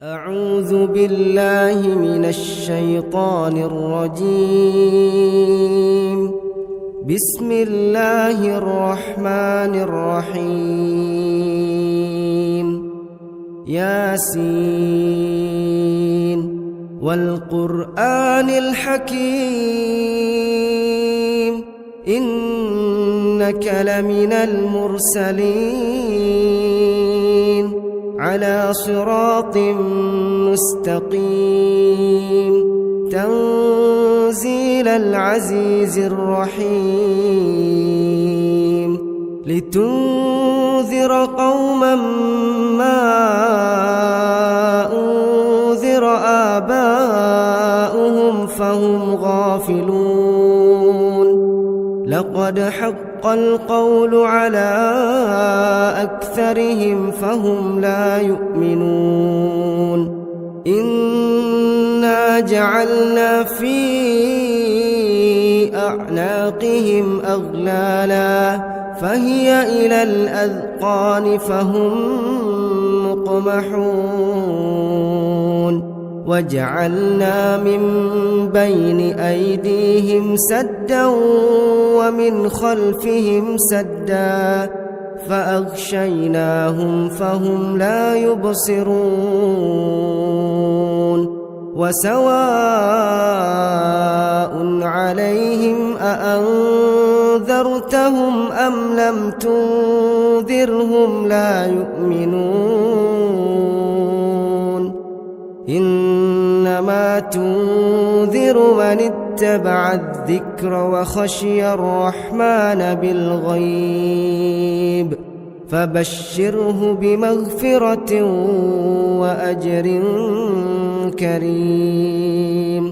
أعوذ بالله من الشيطان الرجيم. بسم الله الرحمن الرحيم. ياسين والقرآن الحكيم إنك لمن المرسلين على صراط مستقيم تنزيل العزيز الرحيم لتنذر قوما ما أنذر آباؤهم فهم غافلون. لقد حق القول على أكثرهم فهم لا يؤمنون. إنا جعلنا في أعناقهم أغلالا فهي إلى الأذقان فهم مقمحون. وجعلنا من بين أيديهم سدا ومن خلفهم سدا فأغشيناهم فهم لا يبصرون. وسواء عليهم أأنذرتهم أم لم تنذرهم لا يؤمنون. إنما تنذر من اتبع الذكر وخشي الرحمن بالغيب فبشره بمغفرة وأجر كريم.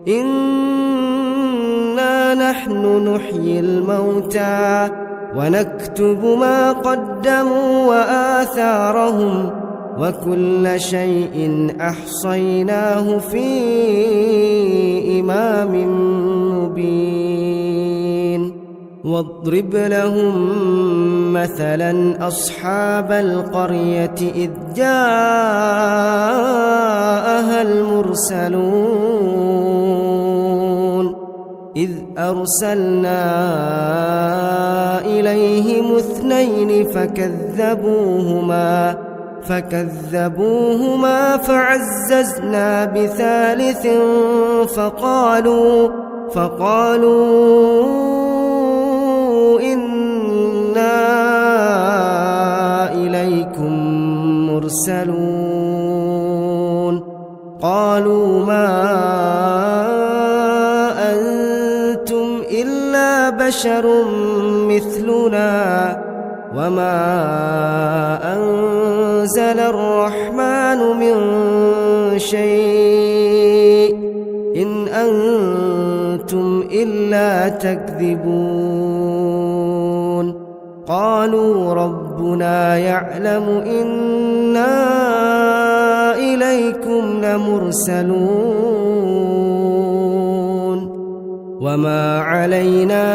إنا نحن نحيي الموتى ونكتب ما قدموا وآثارهم وكل شيء أحصيناه في إمام مبين. واضرب لهم مثلا أصحاب القرية إذ جاءها المرسلون إذ أرسلنا إليهم اثنين فكذبوهما فعززنا بثالث فقالوا إنا إليكم مرسلون. قالوا ما أنتم إلا بشر مثلنا وما أنزل الرحمن من شيء إن أنتم إلا تكذبون. قالوا ربنا يعلم إنا إليكم لمرسلون وما علينا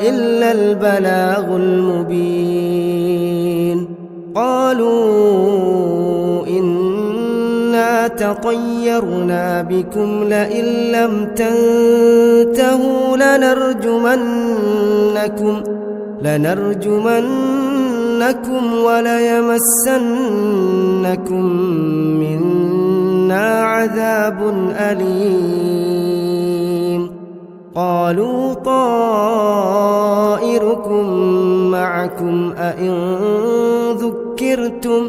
إلا البلاغ المبين. قالوا إنا تطيرنا بكم لئن لم تنتهوا لنرجمنكم وليمسنكم منا عذاب أليم. قالوا طائركم معكم أئن ذكرتم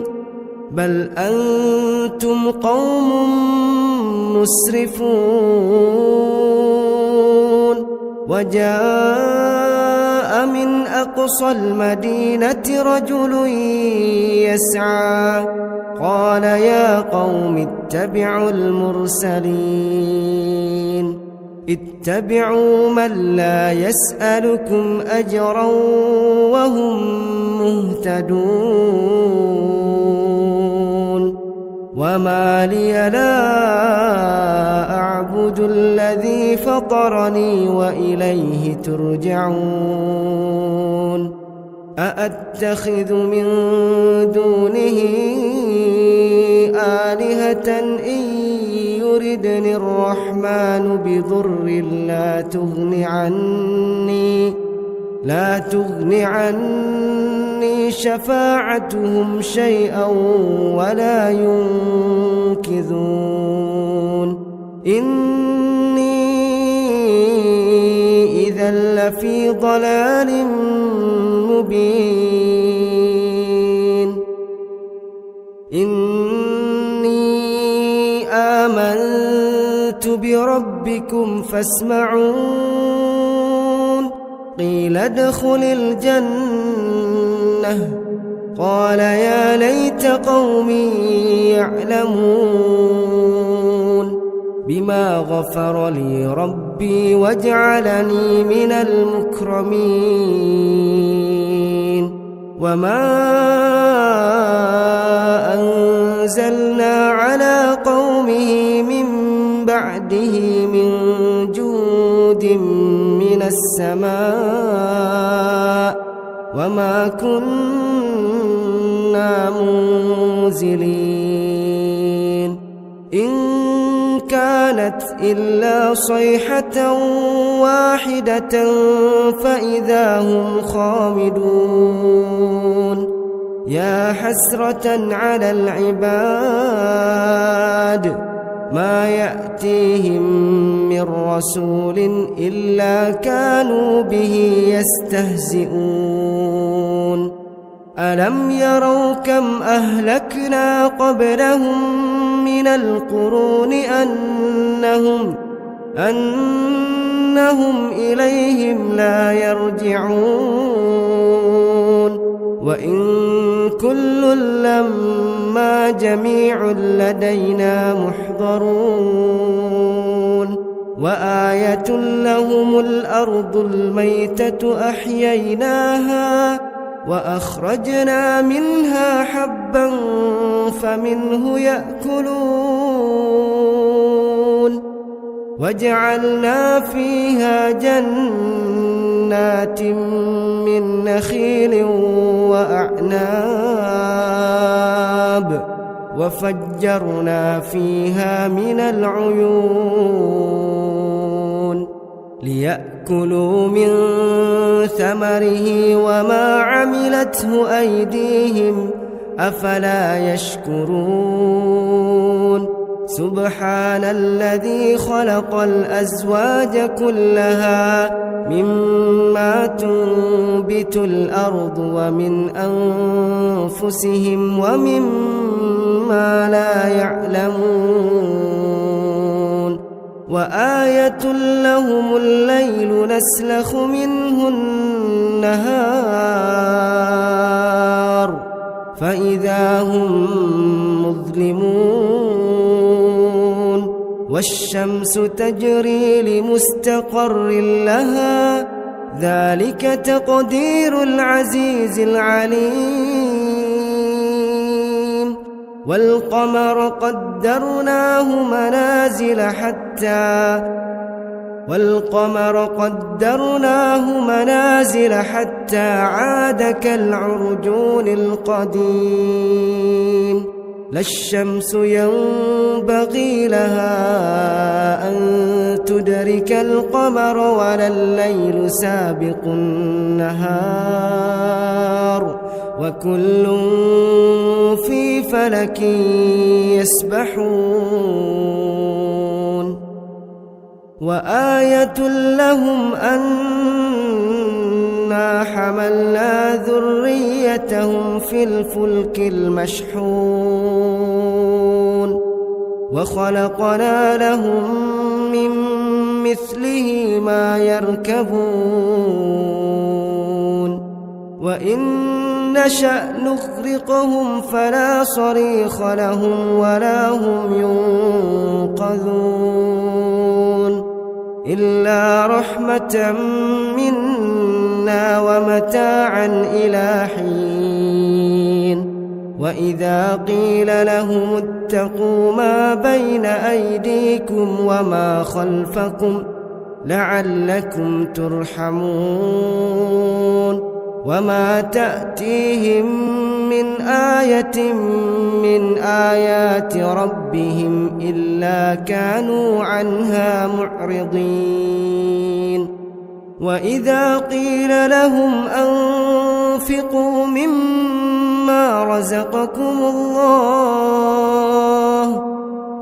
بل أنتم قوم مسرفون. وجاء من أقصى المدينة رجل يسعى قال يا قوم اتبعوا المرسلين اتبعوا من لا يسألكم أجرا وهم مهتدون. وما لي لا أعبد الذي فطرني وإليه ترجعون. أأتخذ من دونه آلهة إن يردني الرحمن بضر لا تغن عني شفاعتهم شيئا ولا ينقذون إني إذا لفي ضلال مبين إني آمنت بربكم فاسمعون قيل ادخل الجنة قال يا ليت قومي يعلمون بما غفر لي ربي وجعلني من المكرمين وما أنزلنا على قومه من بعده من جود من السماء وما كنا منزلين إن كانت إلا صيحة واحدة فإذا هم خامدون يا حسرة على العباد ما يأتيهم من رسول إلا كانوا به يستهزئون ألم يروا كم أهلكنا قبلهم من القرون أنهم إليهم لا يرجعون وإن كل لما جميع لدينا محضرون وآية لهم الأرض الميتة أحييناها وأخرجنا منها حبا فمنه يأكلون وجعلنا فيها جنات من نخيل وأعناب وفجرنا فيها من العيون ليأكلوا من ثمره وما عملته أيديهم أفلا يشكرون سبحان الذي خلق الأزواج كلها مما تنبت الأرض ومن أنفسهم ومما لا يعلمون وآية لهم الليل نسلخ منه النهار فإذا هم مظلمون والشمس تجري لمستقر لها ذلك تقدير العزيز العليم والقمر قدرناه منازل حتى عاد كالعرجون القديم لا الشمس ينبغي لها أن تدرك القمر ولا الليل سابق النهار وكل في فلك يسبحون وآية لهم أنا حملنا ذريتهم في الفلك المشحون وخلقنا لهم من مثله ما يركبون وإن نشأ نغرقهم فلا صريخ لهم ولا هم ينقذون إلا رحمة منا ومتاعا إلى حين وإذا قيل لهم اتقوا ما بين أيديكم وما خلفكم لعلكم ترحمون وما تأتيهم من آية من آيات ربهم إلا كانوا عنها معرضين وإذا قيل لهم أنفقوا مما رزقكم الله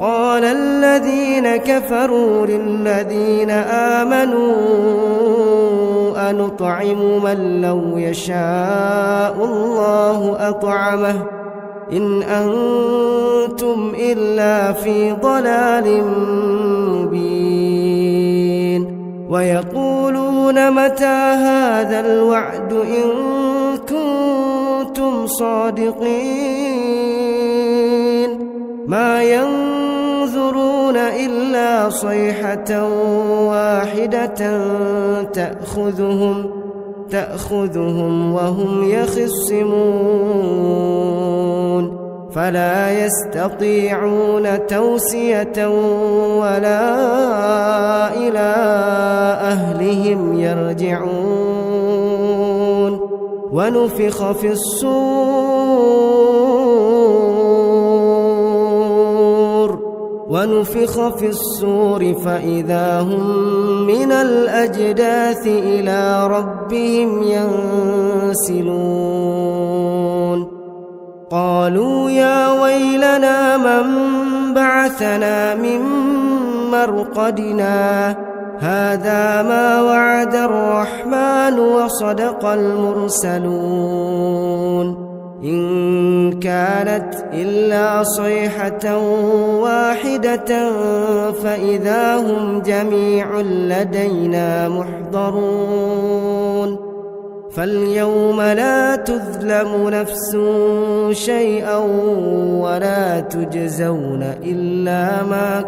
قال الذين كفروا للذين آمنوا أنطعم من لو يشاء الله أطعمه إن أنتم إلا في ضلال مبين ويقولون متى هذا الوعد إن كنتم صادقين ما ينظرون إلا صيحة واحدة تأخذهم وهم يخصمون فلا يستطيعون توصية ولا إلى أهلهم يرجعون ونفخ في الصور فإذا هم من الأجداث إلى ربهم ينسلون قالوا يا ويلنا من بعثنا من مرقدنا هذا ما وعد الرحمن وصدق المرسلون إن كانت إلا صيحة واحدة فإذا هم جميع لدينا محضرون فاليوم لا تظلم نفس شيئا ولا تجزون إلا ما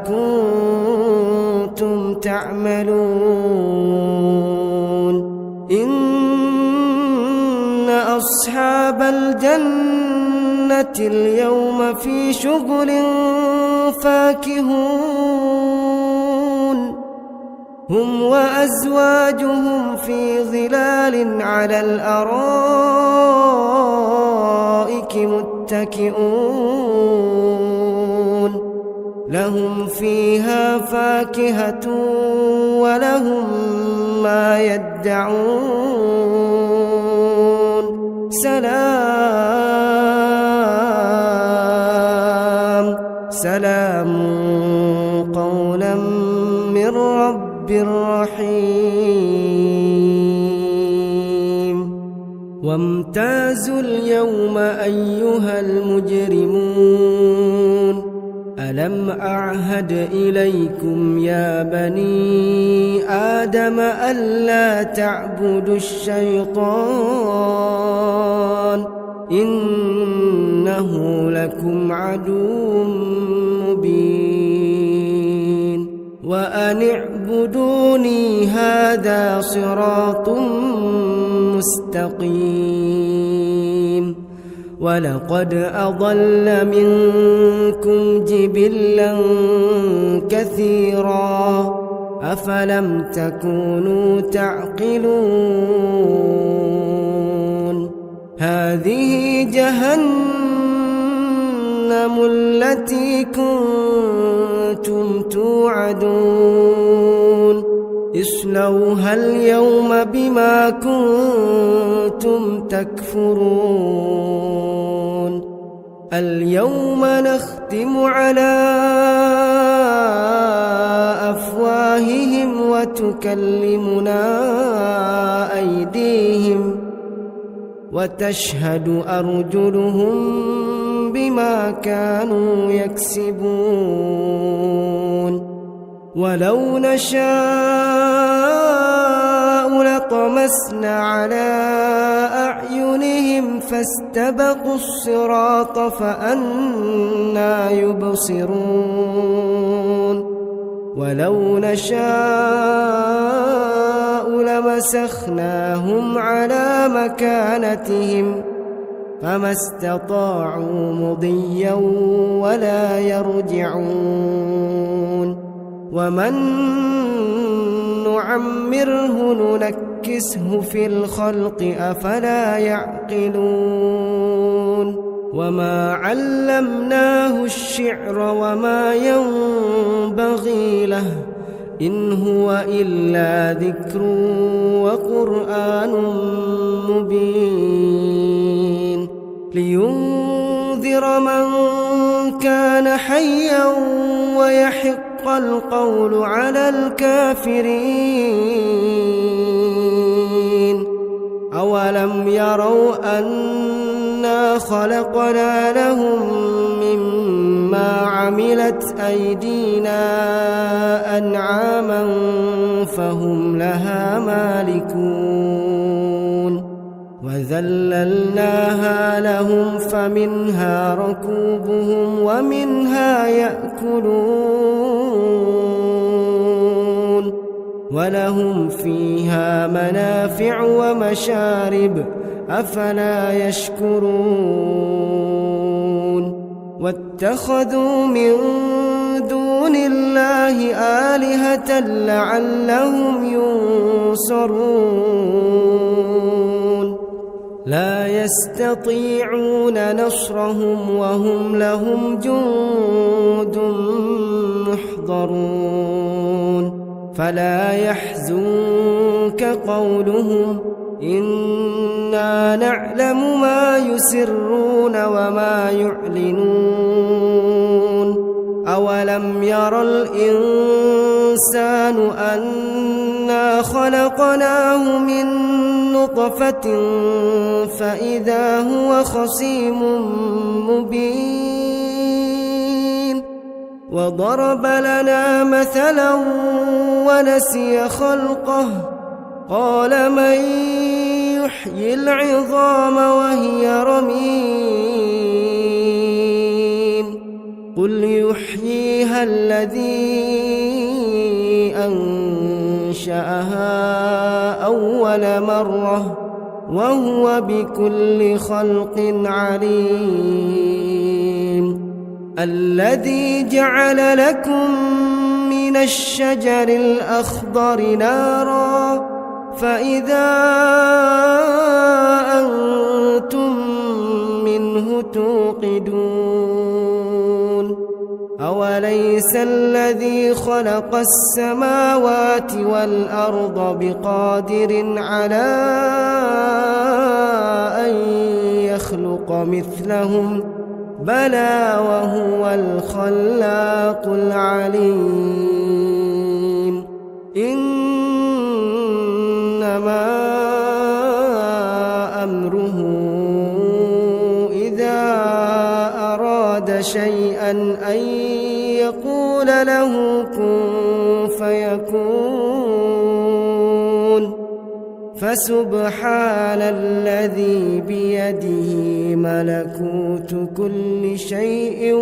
كنتم تعملون إن أصحاب الجنة اليوم في شغل فاكهون هم وأزواجهم في ظلال على الأرائك متكئون لهم فيها فاكهة ولهم ما يدعون سلام قولا من رب رحيم وامتازوا اليوم أيها المجرمون ألم أعهد إليكم يا بني آدم ألا تعبدوا الشيطان إنه لكم عدو مبين وأن اعبدوني هذا صراط مستقيم ولقد أضل منكم جبلا كثيرا أفلم تكونوا تعقلون هذه جهنم التي كنتم توعدون اصلوها اليوم بما كنتم تكفرون اليوم نختم على أفواههم وتكلمنا أيديهم وتشهد أرجلهم بما كانوا يكسبون ولو نشاء لطمسنا على أعينهم فاستبقوا الصراط فأنى يبصرون ولو نشاء لمسخناهم على مكانتهم فما استطاعوا مضيا ولا يرجعون ومن نعمره ننكسه في الخلق أفلا يعقلون وما علمناه الشعر وما ينبغي له إن هو إلا ذكر وقرآن مبين لينذر من كان حيا ويحق القول على الكافرين أولم يروا أنا خلقنا لهم مما عملت أيدينا أنعاما فهم لها مالكون وذللناها لهم فمنها ركوبهم ومنها يأكلون ولهم فيها منافع ومشارب أفلا يشكرون واتخذوا من دون الله آلهة لعلهم ينصرون لا يستطيعون نصرهم وهم لهم جند محضرون فلا يحزنك قولهم إنا نعلم ما يسرون وما يعلنون أولم ير الإنسان أنا خلقناه من نطفة فإذا هو خصيم مبين وضرب لنا مثلا ونسي خلقه قال من يحيي العظام وهي رميم قل يحييها الذي أنشأها أول مرة وهو بكل خلق عليم الذي جعل لكم من الشجر الأخضر نارا فإذا أنتم منه توقدون أوليس الذي خلق السماوات والأرض بقادر على أن يخلق مثلهم بلى وهو الخلاق العليم إنما أمره إذا أراد شيئا أن يقول له كن فيكون فسبحان الذي بيده ملكوت كل شيء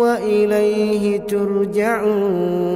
وإليه ترجعون